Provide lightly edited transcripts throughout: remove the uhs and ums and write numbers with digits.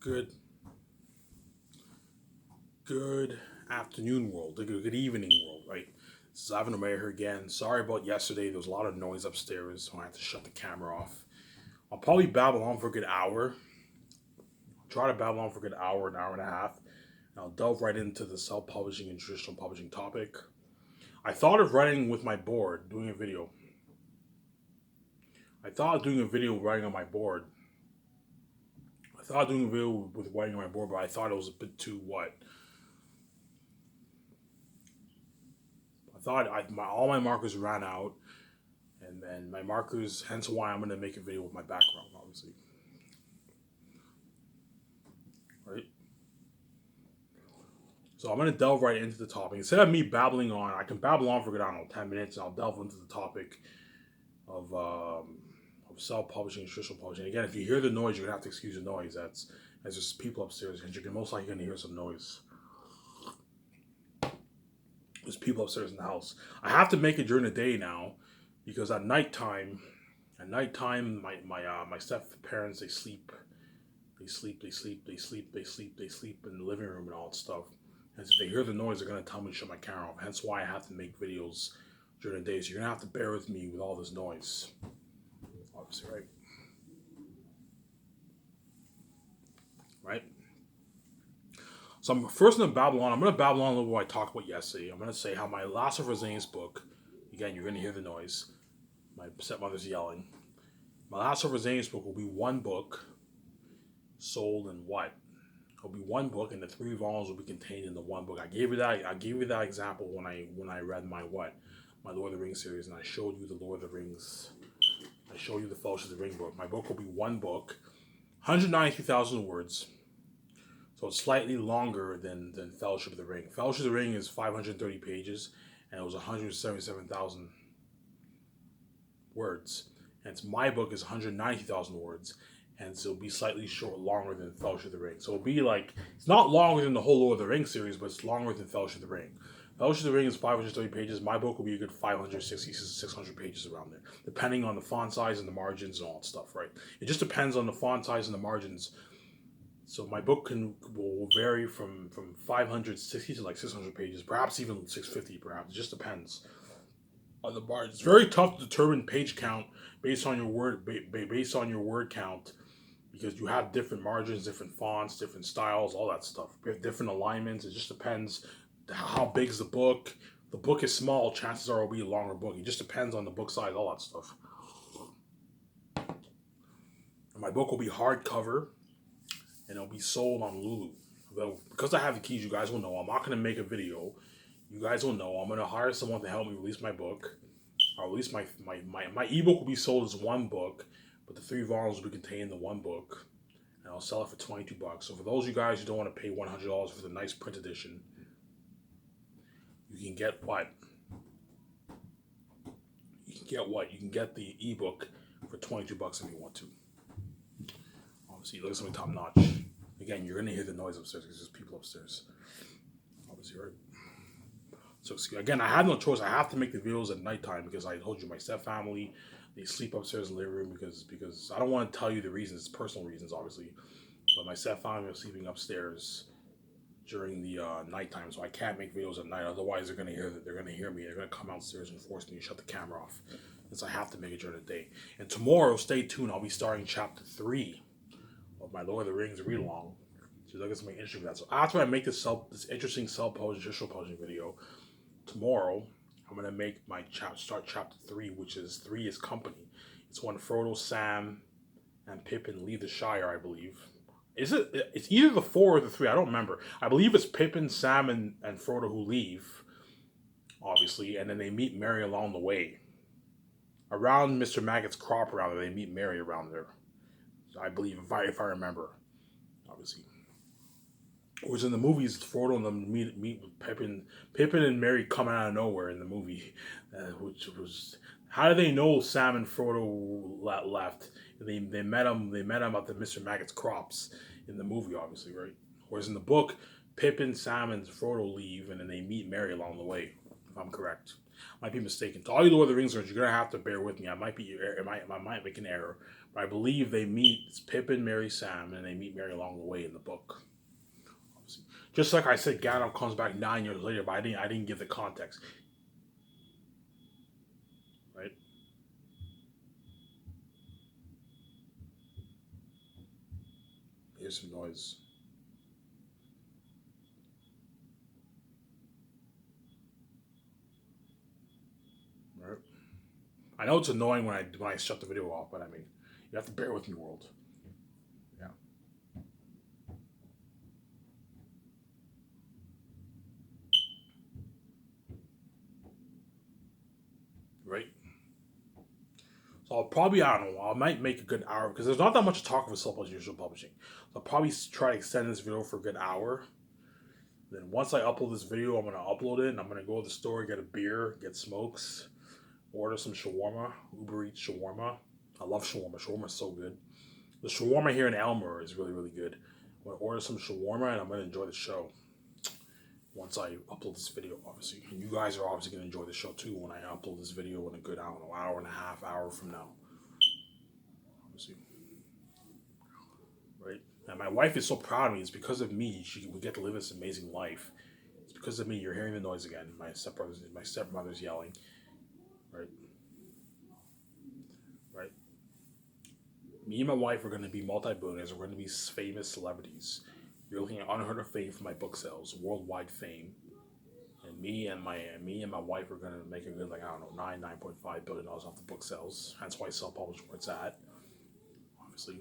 Good good afternoon, world. Good evening, world, right? This is Ivan Omega here again. Sorry about yesterday. There was a lot of noise upstairs, so I had to shut the camera off. I'll probably babble on for a good hour. I'll try to babble on for a good hour, an hour and a half. And I'll delve right into the self-publishing and traditional publishing topic. I thought of writing with my board, doing a video. I thought of doing a video writing on my board. I thought of doing a video with writing on my board, but I thought it was a bit too what? All my markers ran out, and then my markers. Hence why I'm gonna make a video with my background, obviously, right? So I'm gonna delve right into the topic instead of me babbling on. I can babble on for, I don't know, 10 minutes, and I'll delve into the topic of self-publishing, traditional publishing. Again, if you hear the noise, you're gonna have to excuse the noise. That's just people upstairs, and you're most likely gonna hear some noise. There's people upstairs in the house. I have to make it during the day now because at nighttime, my step parents they sleep in the living room and all that stuff. And if they hear the noise, they're gonna tell me to shut my camera off. Hence why I have to make videos during the day. So you're gonna have to bear with me with all this noise. Obviously, right? Right? So I'm first going to babble on. I'm going to babble on a little bit what I talked about yesterday. I'm going to say how my Last of Rosaine's book, again, you're going to hear the noise. My stepmother's yelling. My Last of Rosaine's book will be one book sold in what? It'll be one book, and the 3 volumes will be contained in the one book. I gave you that example when I read my Lord of the Rings series, and I showed you the Lord of the Rings. I showed you the Fellowship of the Ring book. My book will be one book, 193,000 words. So it's slightly longer than Fellowship of the Ring. Fellowship of the Ring is 530 pages, and it was 177,000 words. And my book is 190,000 words, and so it'll be slightly longer than Fellowship of the Ring. So it'll be like, it's not longer than the whole Lord of the Rings series, but it's longer than Fellowship of the Ring. Fellowship of the Ring is 530 pages. My book will be a good 560 to 600 pages around there, depending on the font size and the margins and all that stuff, right? It just depends on the font size and the margins. So my book will vary from 560 to like 600 pages, perhaps even 650, perhaps. It just depends on the margins. It's very tough to determine page count based on your word count, because you have different margins, different fonts, different styles, all that stuff. We have different alignments. It just depends how big is the book. If the book is small, chances are it'll be a longer book. It just depends on the book size, all that stuff. And my book will be hardcover, and it'll be sold on Lulu. Because I have the keys, you guys will know. I'm not going to make a video. You guys will know. I'm going to hire someone to help me release my book. I'll release my ebook will be sold as one book, but the 3 volumes will be contained in the one book, and I'll sell it for $22. So for those of you guys who don't want to pay $100 for the nice print edition, you can get what? You can get the ebook for $22 if you want to. Obviously, look at something top notch. Again, you're gonna hear the noise upstairs because there's people upstairs. Obviously, right? So again, I have no choice. I have to make the videos at nighttime because I told you my step family, they sleep upstairs in the living room because I don't want to tell you the reasons. It's personal reasons, obviously. But my step family are sleeping upstairs during the nighttime, so I can't make videos at night. Otherwise, they're gonna hear me. They're gonna come downstairs and force me to shut the camera off. Since I have to make it during the day. And tomorrow, stay tuned. I'll be starting chapter 3 of my Lord of the Rings read along. So look at something interesting for that. So after I make this interesting self-publishing, traditional publishing video, tomorrow I'm gonna make my start chapter 3, which is 3 is company. It's when Frodo, Sam, and Pippin leave the Shire, I believe. It's either the 4 or the 3. I don't remember. I believe it's Pippin, Sam, and Frodo who leave, obviously, and then they meet Merry along the way. Around Mr. Maggot's crop around there, they meet Merry around there. I believe, if I remember, obviously. Whereas in the movies, Frodo and them meet with Pippin and Merry coming out of nowhere in the movie, which was, how did they know Sam and Frodo left? They met him at the Mr. Maggot's crops in the movie, obviously, right? Whereas in the book, Pippin, Sam, and Frodo leave, and then they meet Merry along the way, if I'm correct. Might be mistaken. To all you Lord of the Rings fans, you're gonna have to bear with me. I might make an error, but I believe they meet it's Pippin, Merry, Sam, and they meet Merry along the way in the book. Obviously. Just like I said, Gandalf comes back 9 years later, but I didn't give the context. Right? Here's some noise. Right? I know it's annoying when I shut the video off, but I mean, you have to bear with me, world. Yeah. Right? So I'll probably, I don't know, I might make a good hour because there's not that much to talk with self-publishing publishing. So I'll probably try to extend this video for a good hour. Then once I upload this video, I'm gonna upload it and I'm gonna go to the store, get a beer, get smokes, order some shawarma, Uber Eats shawarma. I love shawarma. Shawarma is so good. The shawarma here in Elmer is really, really good. I'm gonna order some shawarma and I'm gonna enjoy the show. Once I upload this video, obviously. And you guys are obviously gonna enjoy the show too when I upload this video in a good, I don't know, hour and a half, hour from now. Obviously. Right? And my wife is so proud of me. It's because of me. We get to live this amazing life. It's because of me. You're hearing the noise again. My stepmother's yelling. Right? Right? Me and my wife are going to be multi-billionaires. We're going to be famous celebrities. You're looking at unheard of fame for my book sales, worldwide fame. And me and my wife are going to make a good, like, I don't know, $9.5 billion off the book sales. That's why I self-publish where it's at. Obviously.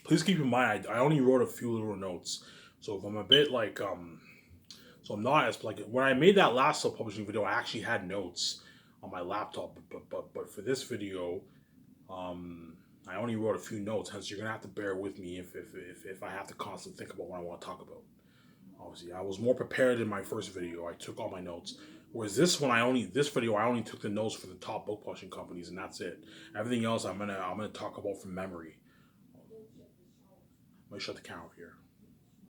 Please keep in mind, I only wrote a few little notes. So if I'm a bit like, so I'm not as, like, when I made that last self-publishing video, I actually had notes on my laptop. But for this video, I only wrote a few notes, hence you're gonna have to bear with me if I have to constantly think about what I want to talk about. Obviously, I was more prepared in my first video. I took all my notes. Whereas this video I only took the notes for the top book publishing companies, and that's it. Everything else I'm gonna talk about from memory. Let me shut the camera here.